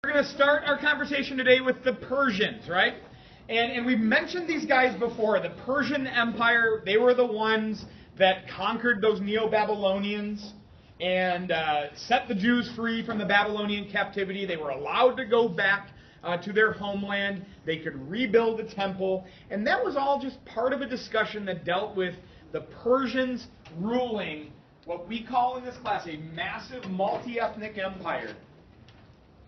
We're going to start our conversation today with the Persians, right? And we've mentioned these guys before. The Persian Empire, they were the ones that conquered those Neo-Babylonians and set the Jews free from the Babylonian captivity. They were allowed to go back to their homeland. They could rebuild the temple. And that was all just part of a discussion that dealt with the Persians ruling what we call in this class a massive multi-ethnic empire.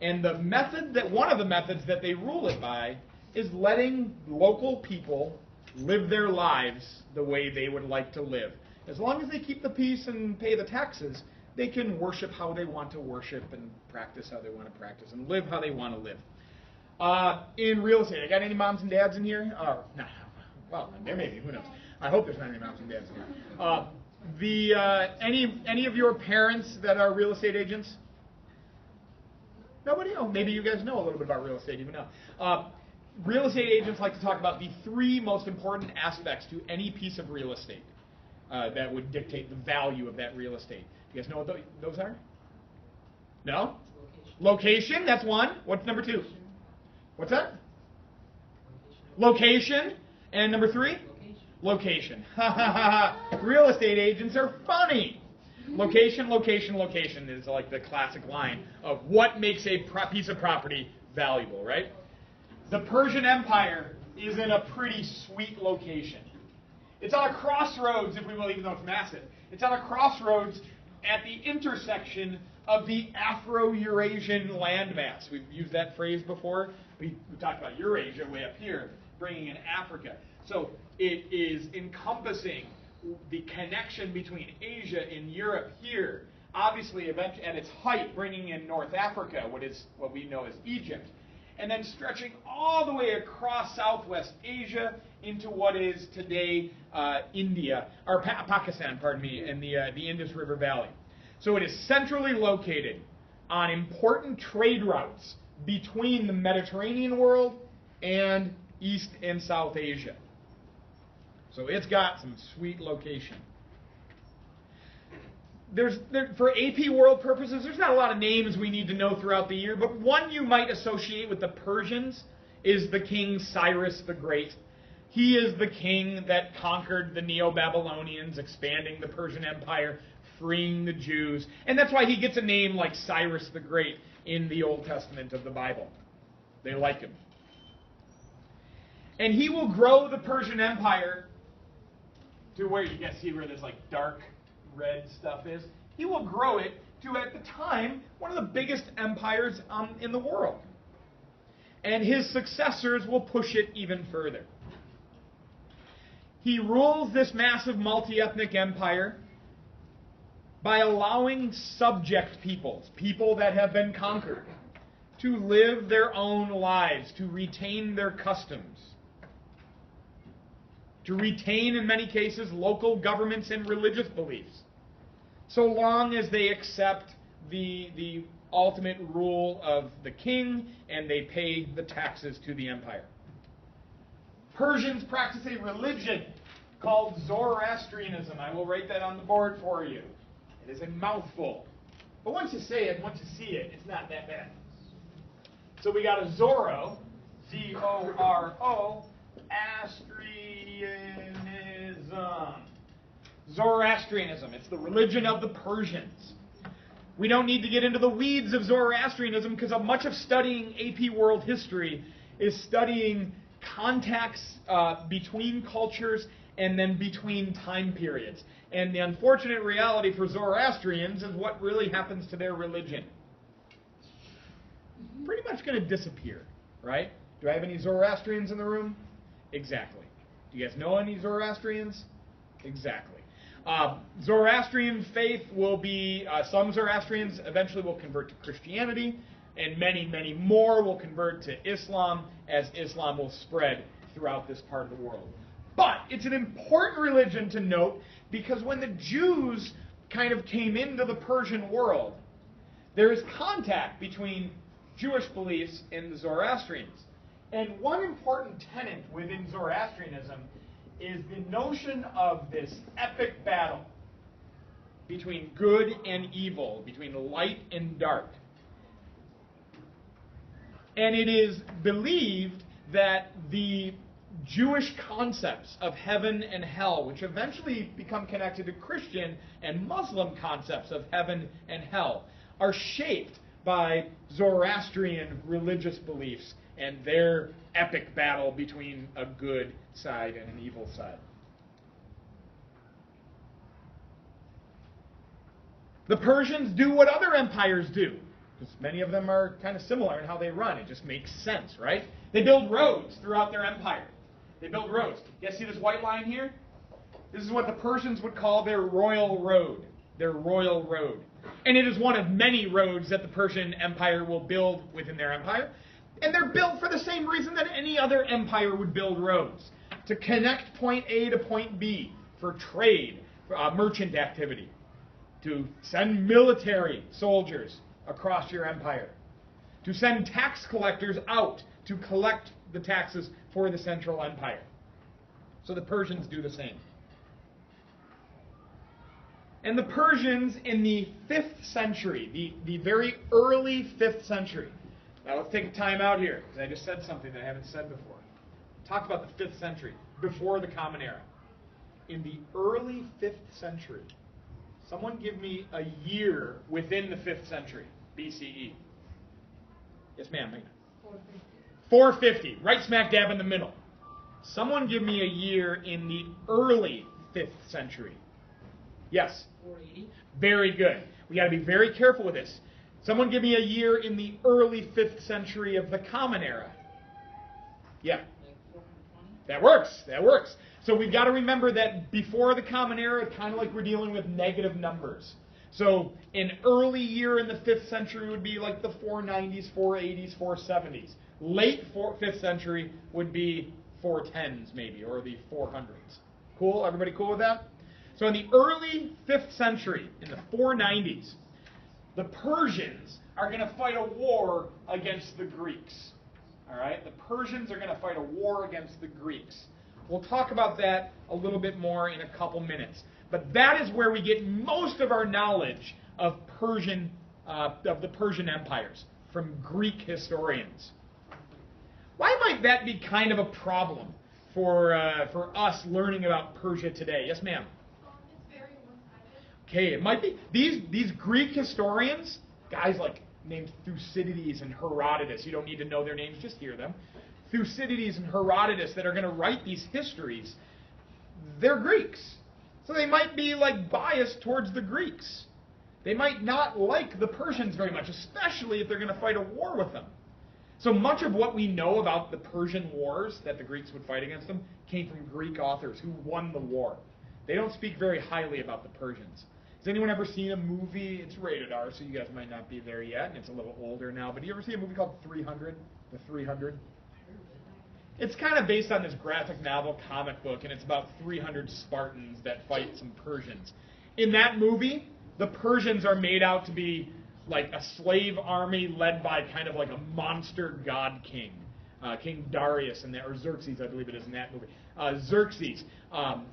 And the method one of the methods that they rule it by is letting local people live their lives the way they would like to live. As long as they keep the peace and pay the taxes, they can worship how they want to worship and practice how they want to practice and live how they want to live. In real estate, I got any moms and dads in here? No. Well, there may be. Who knows? I hope there's not any moms and dads in here. Any of your parents that are real estate agents? Nobody? Oh, maybe you guys know a little bit about real estate even now. Real estate agents like to talk about the three most important aspects to any piece of real estate that would dictate the value of that real estate. You guys know what those are? No? Location, that's one. What's number two? What's that? Location. And number three? Location. Real estate agents are funny. Location, location, location is like the classic line of what makes a piece of property valuable, right? The Persian Empire is in a pretty sweet location. It's on a crossroads, if we will, even though it's massive. It's on a crossroads at the intersection of the Afro-Eurasian landmass. We've used that phrase before. We talked about Eurasia way up here, bringing in Africa. So it is encompassing the connection between Asia and Europe here. Obviously, eventually, at its height, bringing in North Africa, what we know as Egypt. And then stretching all the way across Southwest Asia into what is today India, or Pakistan, pardon me, in the Indus River Valley. So it is centrally located on important trade routes between the Mediterranean world and East and South Asia. So it's got some sweet location. For AP World purposes, there's not a lot of names we need to know throughout the year, but one you might associate with the Persians is the king Cyrus the Great. He is the king that conquered the Neo-Babylonians, expanding the Persian Empire, freeing the Jews, and that's why he gets a name like Cyrus the Great in the Old Testament of the Bible. They like him. And he will grow the Persian Empire to where you guys see where this like dark red stuff is. He will grow it to, at the time, one of the biggest empires in the world. And his successors will push it even further. He rules this massive multi-ethnic empire by allowing subject peoples, people that have been conquered, to live their own lives, to retain their customs, to retain, in many cases, local governments and religious beliefs, so long as they accept the ultimate rule of the king and they pay the taxes to the empire. Persians practice a religion called Zoroastrianism. I will write that on the board for you. It is a mouthful. But once you say it, once you see it, it's not that bad. So we got a Zoro, Z-O-R-O, Astrianism. Zoroastrianism. It's the religion of the Persians. We don't need to get into the weeds of Zoroastrianism because much of studying AP World History is studying contacts between cultures and then between time periods. And the unfortunate reality for Zoroastrians is what really happens to their religion. Pretty much going to disappear, right? Do I have any Zoroastrians in the room? Exactly. Do you guys know any Zoroastrians? Exactly. Zoroastrian faith will be, some Zoroastrians eventually will convert to Christianity, and many, many more will convert to Islam as Islam will spread throughout this part of the world. But it's an important religion to note because when the Jews kind of came into the Persian world, there is contact between Jewish beliefs and the Zoroastrians. And one important tenet within Zoroastrianism is the notion of this epic battle between good and evil, between light and dark. And it is believed that the Jewish concepts of heaven and hell, which eventually become connected to Christian and Muslim concepts of heaven and hell, are shaped by Zoroastrian religious beliefs and their epic battle between a good side and an evil side. The Persians do what other empires do, because many of them are kind of similar in how they run. It just makes sense, right? They build roads throughout their empire. They build roads. You guys see this white line here? This is what the Persians would call their royal road. Their royal road. And it is one of many roads that the Persian Empire will build within their empire. And they're built for the same reason that any other empire would build roads. To connect point A to point B for trade, for merchant activity. To send military soldiers across your empire. To send tax collectors out to collect the taxes for the central empire. So the Persians do the same. And the Persians in the 5th century, the very early 5th century. Now let's take a time out here, because I just said something that I haven't said before. Talk about the 5th century, before the Common Era. In the early 5th century, someone give me a year within the 5th century, BCE. Yes, ma'am. 450, right smack dab in the middle. Someone give me a year in the early 5th century. Yes? 480. Very good. We got to be very careful with this. Someone give me a year in the early 5th century of the Common Era. Yeah. Like 420. That works. That works. So we've got to remember that before the Common Era, kind of like we're dealing with negative numbers. So an early year in the 5th century would be like the 490s, 480s, 470s. Late 5th century would be 410s maybe, or the 400s. Cool? Everybody cool with that? So in the early 5th century, in the 490s, the Persians are going to fight a war against the Greeks. All right? The Persians are going to fight a war against the Greeks. We'll talk about that a little bit more in a couple minutes. But that is where we get most of our knowledge of the Persian empires, from Greek historians. Why might that be kind of a problem for us learning about Persia today? Yes, ma'am? It's very one-sided. Okay, it might be. These Greek historians, guys like named Thucydides and Herodotus, you don't need to know their names, just hear them. Thucydides and Herodotus that are going to write these histories, they're Greeks. So they might be like biased towards the Greeks. They might not like the Persians very much, especially if they're going to fight a war with them. So much of what we know about the Persian wars that the Greeks would fight against them came from Greek authors who won the war. They don't speak very highly about the Persians. Has anyone ever seen a movie? It's rated R, so you guys might not be there yet, and it's a little older now. But do you ever see a movie called 300? The 300? It's kind of based on this graphic novel comic book, and it's about 300 Spartans that fight some Persians. In that movie, the Persians are made out to be like a slave army led by kind of like a monster god king. King Darius, or Xerxes, I believe it is in that movie. Xerxes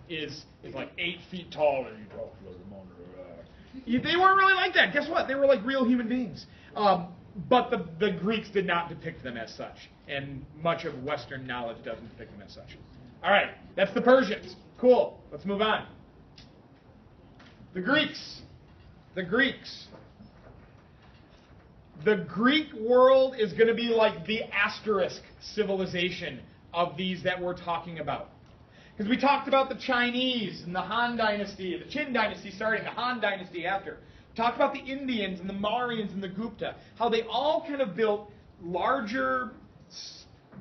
is like 8 feet tall, and he talks like a monster. They weren't really like that. Guess what? They were like real human beings. But the Greeks did not depict them as such, and much of Western knowledge doesn't depict them as such. All right, that's the Persians. Cool. Let's move on. The Greeks. The Greeks. The Greek world is going to be like the asterisk civilization of these that we're talking about. Because we talked about the Chinese and the Han Dynasty, the Qin Dynasty starting, the Han Dynasty after. We talked about the Indians and the Mauryans and the Gupta, how they all kind of built larger,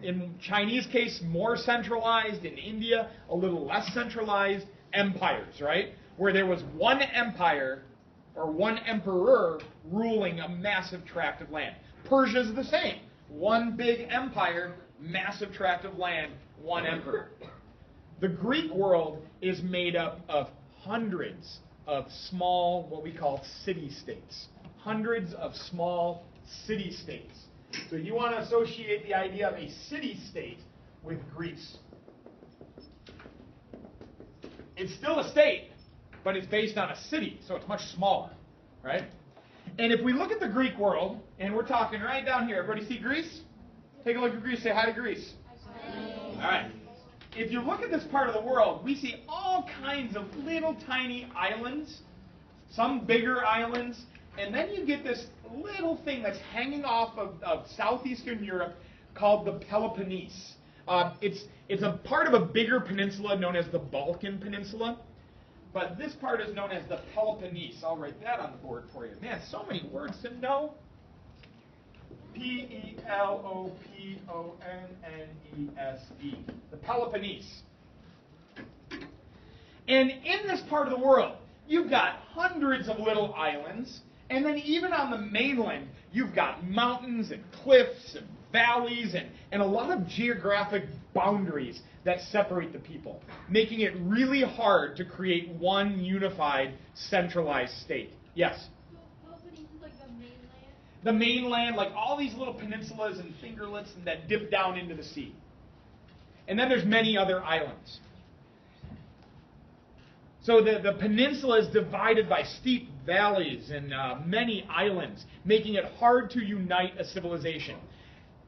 in Chinese case, more centralized, in India, a little less centralized empires, right? Where there was one empire or one emperor ruling a massive tract of land. Persia's the same. One big empire, massive tract of land, one emperor. The Greek world is made up of hundreds of small, what we call city-states. Hundreds of small city-states. So you want to associate the idea of a city-state with Greece. It's still a state, but it's based on a city, so it's much smaller, right? And if we look at the Greek world, and we're talking right down here, everybody see Greece? Take a look at Greece. Say hi to Greece. All right. If you look at this part of the world, we see all kinds of little tiny islands, some bigger islands, and then you get this little thing that's hanging off of southeastern Europe called the Peloponnese. It's a part of a bigger peninsula known as the Balkan Peninsula, but this part is known as the Peloponnese. I'll write that on the board for you. Man, so many words to know. Peloponnese. The Peloponnese. And in this part of the world, you've got hundreds of little islands, and then even on the mainland, you've got mountains and cliffs and valleys and a lot of geographic boundaries that separate the people, making it really hard to create one unified, centralized state. Yes? Peloponnese is like the mainland? The mainland, like all these little peninsulas and fingerlets that dip down into the sea. And then there's many other islands. So the peninsula is divided by steep valleys and many islands, making it hard to unite a civilization.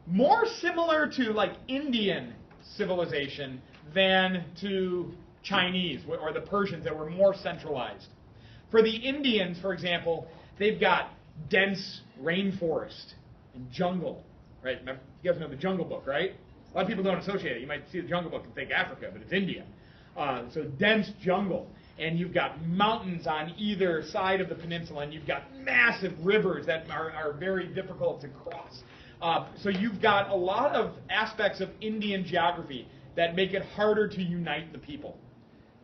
More similar to like Indian civilization than to Chinese or the Persians that were more centralized. For the Indians, for example, they've got dense rainforest and jungle, right? You guys know the Jungle Book, right? A lot of people don't associate it. You might see the Jungle Book and think Africa, but it's India. So dense jungle. And you've got mountains on either side of the peninsula, and you've got massive rivers that are very difficult to cross. So you've got a lot of aspects of Indian geography that make it harder to unite the people.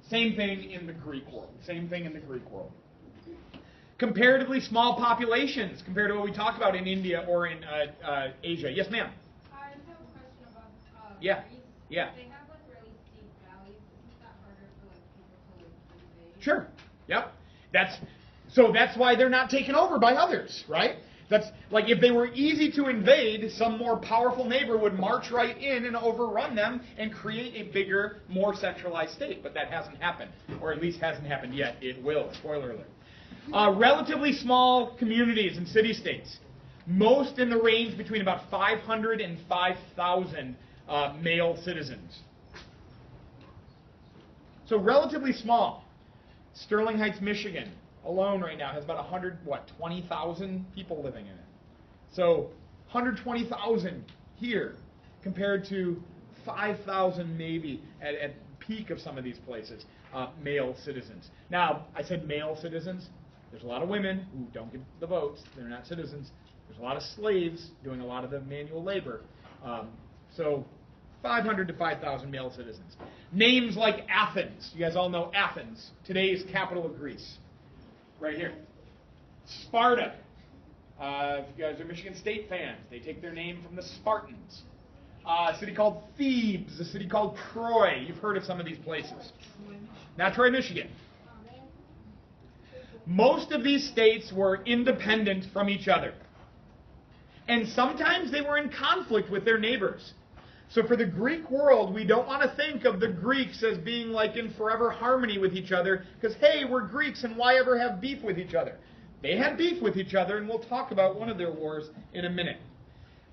Same thing in the Greek world. Comparatively small populations compared to what we talk about in India or in Asia. Yes, ma'am? I just have a question about Yeah. Greece. Yeah. They have like really steep valleys. Isn't that harder for like people to like invade? Sure. Yep. That's why they're not taken over by others, right? That's like if they were easy to invade, some more powerful neighbor would march right in and overrun them and create a bigger, more centralized state. But that hasn't happened, or at least hasn't happened yet. It will. Spoiler alert. Relatively small communities and city-states, most in the range between about 500 and 5,000 male citizens. So relatively small. Sterling Heights, Michigan, alone right now has about 20,000 people living in it. So 120,000 here compared to 5,000 maybe at peak of some of these places, male citizens. Now, I said male citizens. There's a lot of women who don't get the votes. They're not citizens. There's a lot of slaves doing a lot of the manual labor. So 500 to 5,000 male citizens. Names like Athens. You guys all know Athens, today's capital of Greece. Right here. Sparta. If you guys are Michigan State fans, they take their name from the Spartans. A city called Thebes, a city called Troy. You've heard of some of these places. Not Troy, Michigan. Most of these states were independent from each other. And sometimes they were in conflict with their neighbors. So for the Greek world, we don't want to think of the Greeks as being like in forever harmony with each other, because, hey, we're Greeks, and why ever have beef with each other? They had beef with each other, and we'll talk about one of their wars in a minute.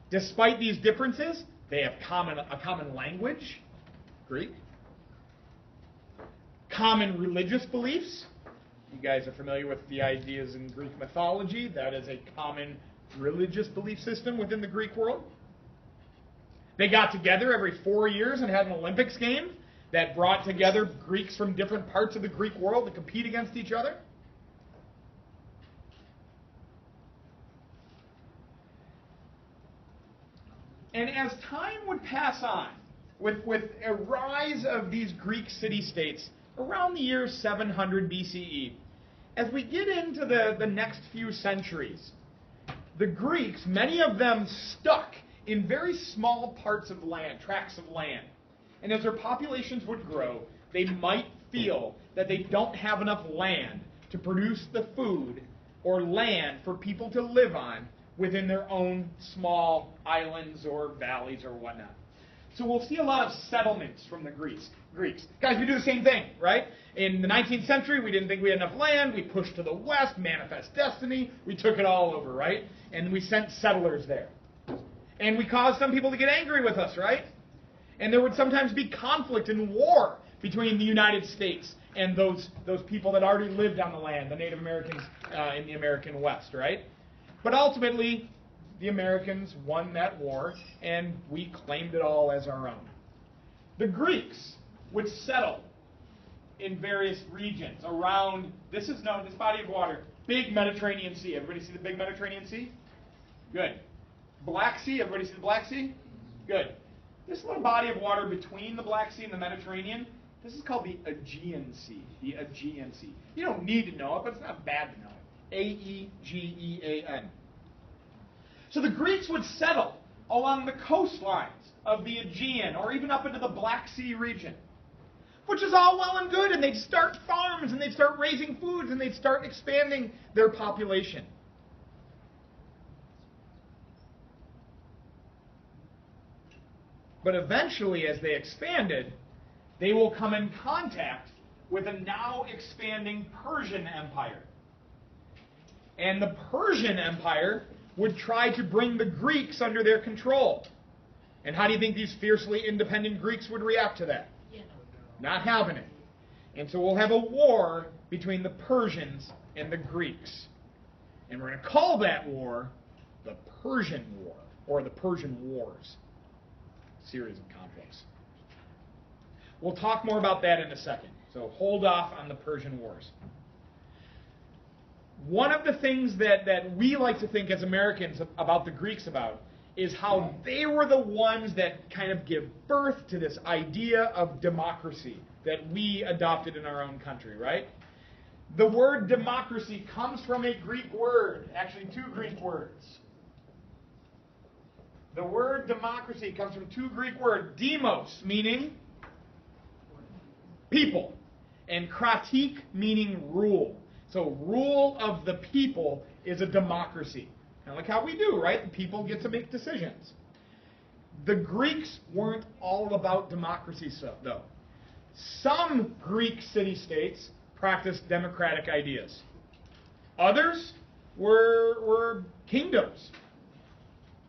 Despite these differences, they have a common language, Greek, common religious beliefs. You guys are familiar with the ideas in Greek mythology. That is a common religious belief system within the Greek world. They got together every 4 years and had an Olympics game that brought together Greeks from different parts of the Greek world to compete against each other. And as time would pass on, with a rise of these Greek city-states around the year 700 BCE, as we get into the next few centuries, the Greeks, many of them stuck in very small parts of land, tracts of land. And as their populations would grow, they might feel that they don't have enough land to produce the food or land for people to live on within their own small islands or valleys or whatnot. So we'll see a lot of settlements from the Greeks. Guys, we do the same thing, right? In the 19th century, we didn't think we had enough land. We pushed to the west, manifest destiny. We took it all over, right? And we sent settlers there. And we caused some people to get angry with us, right? And there would sometimes be conflict and war between the United States and those people that already lived on the land, the Native Americans in the American West, right? But ultimately, the Americans won that war, and we claimed it all as our own. The Greeks would settle in various regions around, this body of water, big Mediterranean Sea. Everybody see the big Mediterranean Sea? Good. Black Sea, everybody see the Black Sea? Good. This little body of water between the Black Sea and the Mediterranean, this is called the Aegean Sea. The Aegean Sea. You don't need to know it, but it's not bad to know it. Aegean. So the Greeks would settle along the coastlines of the Aegean or even up into the Black Sea region, which is all well and good, and they'd start farms and they'd start raising foods and they'd start expanding their population. But eventually, as they expanded, they will come in contact with a now expanding Persian Empire. And the Persian Empire would try to bring the Greeks under their control. And how do you think these fiercely independent Greeks would react to that? Yeah. Not having it. And so we'll have a war between the Persians and the Greeks. And we're going to call that war the Persian War, or the Persian Wars. Series of conflicts. We'll talk more about that in a second. So hold off on the Persian Wars. One of the things that we like to think as Americans about the Greeks about is how they were the ones that kind of give birth to this idea of democracy that we adopted in our own country, right? The word democracy comes from a Greek word, actually two Greek words. The word democracy comes from two Greek words, demos, meaning people, and kratik, meaning rule. So rule of the people is a democracy. Kind of like how we do, right? The people get to make decisions. The Greeks weren't all about democracy, though. Some Greek city-states practiced democratic ideas. Others were kingdoms.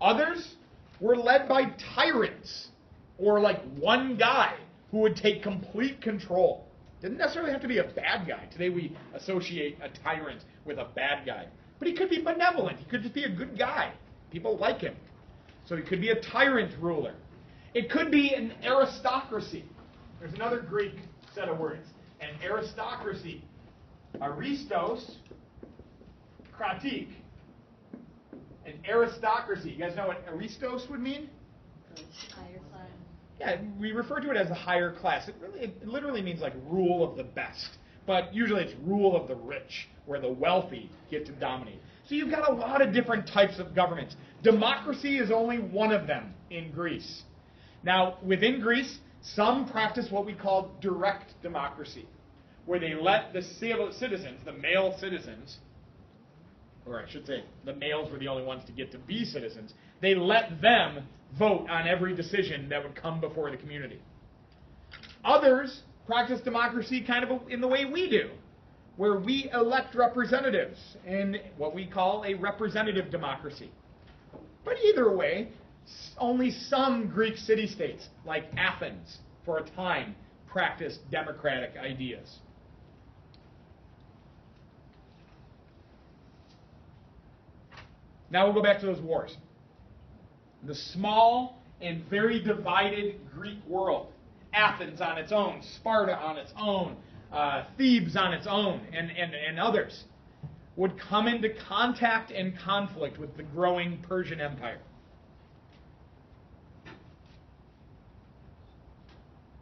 Others were led by tyrants, or like one guy who would take complete control. Didn't necessarily have to be a bad guy. Today we associate a tyrant with a bad guy. But he could be benevolent. He could just be a good guy. People like him. So he could be a tyrant ruler. It could be an aristocracy. There's another Greek set of words. An aristocracy. Aristos, kratik. An aristocracy. You guys know what aristos would mean? Higher class. Yeah, we refer to it as a higher class. It literally means like rule of the best. But usually it's rule of the rich, where the wealthy get to dominate. So you've got a lot of different types of governments. Democracy is only one of them in Greece. Now, within Greece, some practice what we call direct democracy, where they let the citizens, the male citizens, or I should say, the males were the only ones to get to be citizens, they let them vote on every decision that would come before the community. Others practice democracy kind of in the way we do, where we elect representatives in what we call a representative democracy. But either way, only some Greek city-states, like Athens, for a time, practiced democratic ideas. Now we'll go back to those wars. The small and very divided Greek world. Athens on its own, Sparta on its own, Thebes on its own, and others would come into contact and conflict with the growing Persian Empire.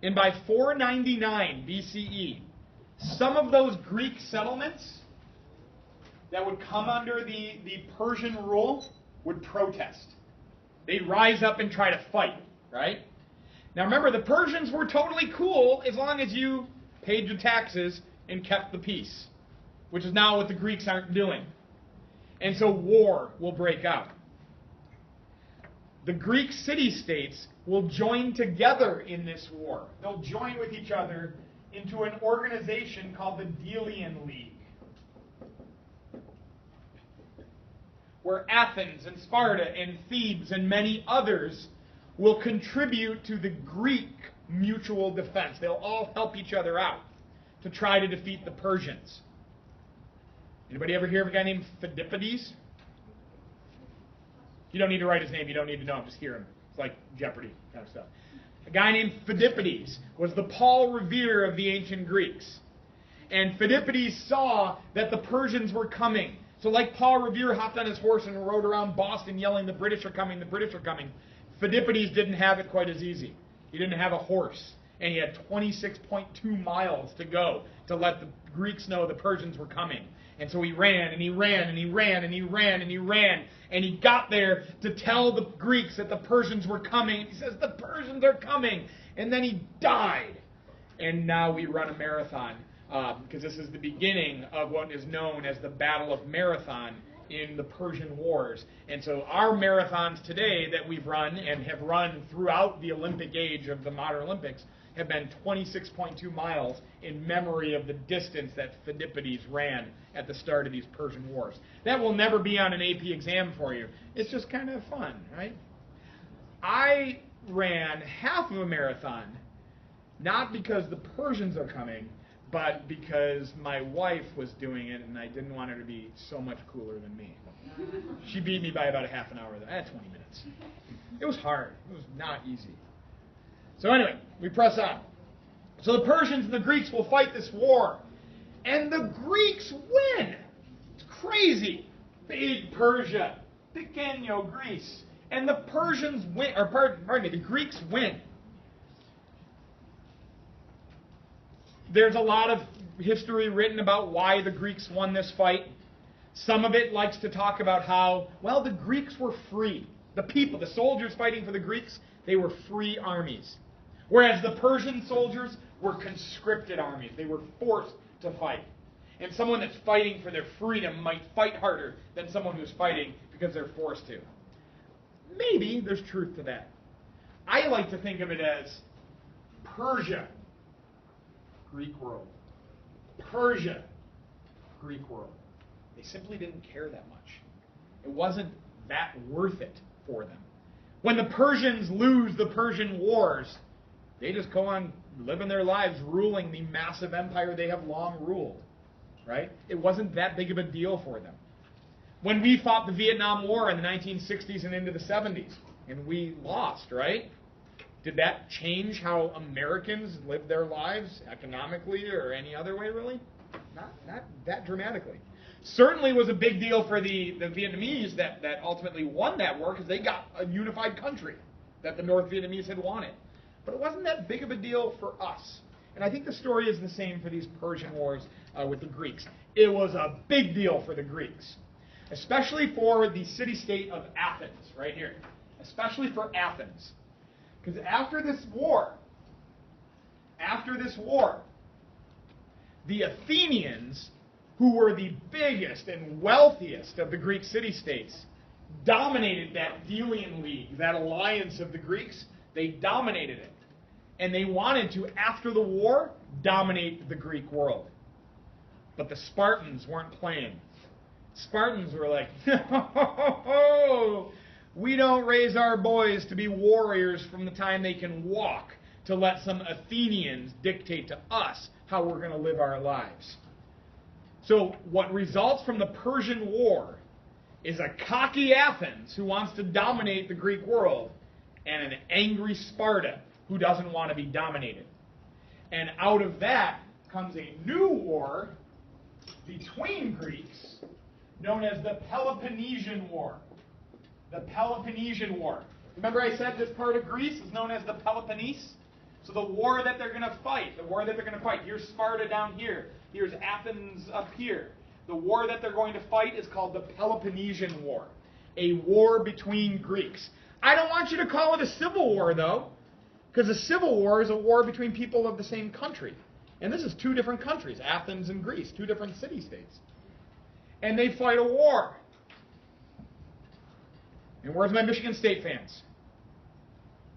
And by 499 BCE, some of those Greek settlements that would come under the Persian rule would protest. They'd rise up and try to fight, right? Now remember, the Persians were totally cool as long as you paid your taxes and kept the peace, which is now what the Greeks aren't doing. And so war will break out. The Greek city-states will join together in this war. They'll join with each other into an organization called the Delian League, where Athens and Sparta and Thebes and many others will contribute to the Greek mutual defense. They'll all help each other out to try to defeat the Persians. Anybody ever hear of a guy named Phidippides? You don't need to write his name. You don't need to know him. Just hear him. It's like Jeopardy kind of stuff. A guy named Phidippides was the Paul Revere of the ancient Greeks. And Phidippides saw that the Persians were coming. So like Paul Revere hopped on his horse and rode around Boston yelling, "The British are coming, the British are coming." Phidippides didn't have it quite as easy. He didn't have a horse. And he had 26.2 miles to go to let the Greeks know the Persians were coming. And so he ran, and he ran, and he ran, and he ran, and he ran. And he got there to tell the Greeks that the Persians were coming. He says, "The Persians are coming." And then he died. And now we run a marathon, because this is the beginning of what is known as the Battle of Marathon in the Persian Wars. And so our marathons today that we've run and have run throughout the Olympic age of the modern Olympics have been 26.2 miles in memory of the distance that Phidippides ran at the start of these Persian Wars. That will never be on an AP exam for you. It's just kind of fun, right? I ran half of a marathon, not because the Persians are coming, but because my wife was doing it and I didn't want her to be so much cooler than me. She beat me by about a half an hour. I had 20 minutes. It was hard. It was not easy. So anyway, we press on. So the Persians and the Greeks will fight this war. And the Greeks win. It's crazy. Big Persia. Pequeño Greece. And the Persians win, or pardon me, the Greeks win. There's a lot of history written about why the Greeks won this fight. Some of it likes to talk about how, well, the Greeks were free. The people, the soldiers fighting for the Greeks, they were free armies. Whereas the Persian soldiers were conscripted armies. They were forced to fight. And someone that's fighting for their freedom might fight harder than someone who's fighting because they're forced to. Maybe there's truth to that. I like to think of it as Persia, Greek world. Persia, Greek world. They simply didn't care that much. It wasn't that worth it for them. When the Persians lose the Persian Wars, they just go on living their lives ruling the massive empire they have long ruled. Right? It wasn't that big of a deal for them. When we fought the Vietnam War in the 1960s and into the 70s, and we lost, right? Did that change how Americans lived their lives economically or any other way, really? Not that dramatically. Certainly was a big deal for the Vietnamese that ultimately won that war because they got a unified country that the North Vietnamese had wanted. But it wasn't that big of a deal for us. And I think the story is the same for these Persian wars with the Greeks. It was a big deal for the Greeks, especially for the city-state of Athens, right here. Especially for Athens. Because after this war, the Athenians, who were the biggest and wealthiest of the Greek city-states, dominated that Delian League, that alliance of the Greeks. They dominated it. And they wanted to, after the war, dominate the Greek world. But the Spartans weren't playing. Spartans were like, no, we don't raise our boys to be warriors from the time they can walk to let some Athenians dictate to us how we're going to live our lives. So what results from the Persian War is a cocky Athens who wants to dominate the Greek world and an angry Sparta who doesn't want to be dominated. And out of that comes a new war between Greeks known as the Peloponnesian War. The Peloponnesian War. Remember I said this part of Greece is known as the Peloponnese? So the war that they're going to fight, here's Sparta down here, here's Athens up here. The war that they're going to fight is called the Peloponnesian War, a war between Greeks. I don't want you to call it a civil war, though, because a civil war is a war between people of the same country. And this is two different countries, Athens and Greece, two different city-states. And they fight a war. And where's my Michigan State fans?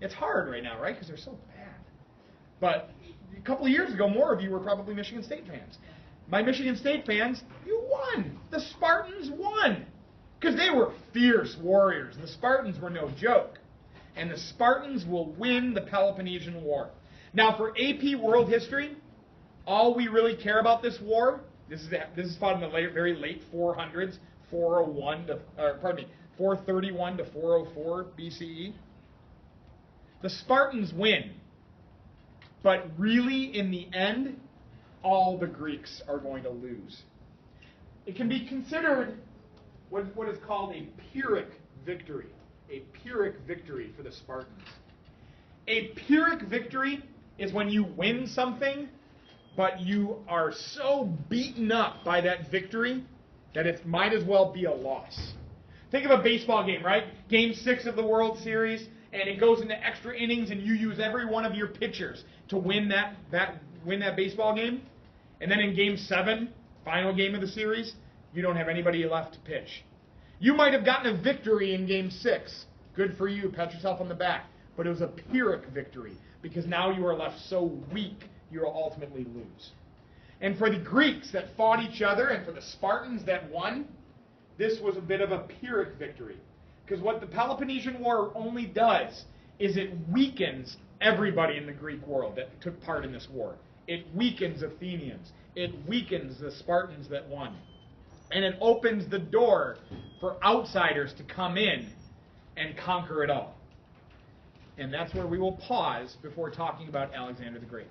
It's hard right now, right? Because they're so bad. But a couple of years ago, more of you were probably Michigan State fans. My Michigan State fans, you won. The Spartans won. Because they were fierce warriors. The Spartans were no joke. And the Spartans will win the Peloponnesian War. Now, for AP World History, all we really care about this war, this is fought in the very late 400s, 431 to 404 BCE. The Spartans win. But really, in the end, all the Greeks are going to lose. It can be considered what is called a Pyrrhic victory. A Pyrrhic victory for the Spartans. A Pyrrhic victory is when you win something, but you are so beaten up by that victory that it might as well be a loss. Think of a baseball game, right? Game 6 of the World Series, and it goes into extra innings, and you use every one of your pitchers to win that baseball game. And then in Game 7, final game of the series, you don't have anybody left to pitch. You might have gotten a victory in Game 6. Good for you. Pat yourself on the back. But it was a Pyrrhic victory because now you are left so weak you will ultimately lose. And for the Greeks that fought each other and for the Spartans that won, this was a bit of a Pyrrhic victory. Because what the Peloponnesian War only does is it weakens everybody in the Greek world that took part in this war. It weakens Athenians. It weakens the Spartans that won. And it opens the door for outsiders to come in and conquer it all. And that's where we will pause before talking about Alexander the Great.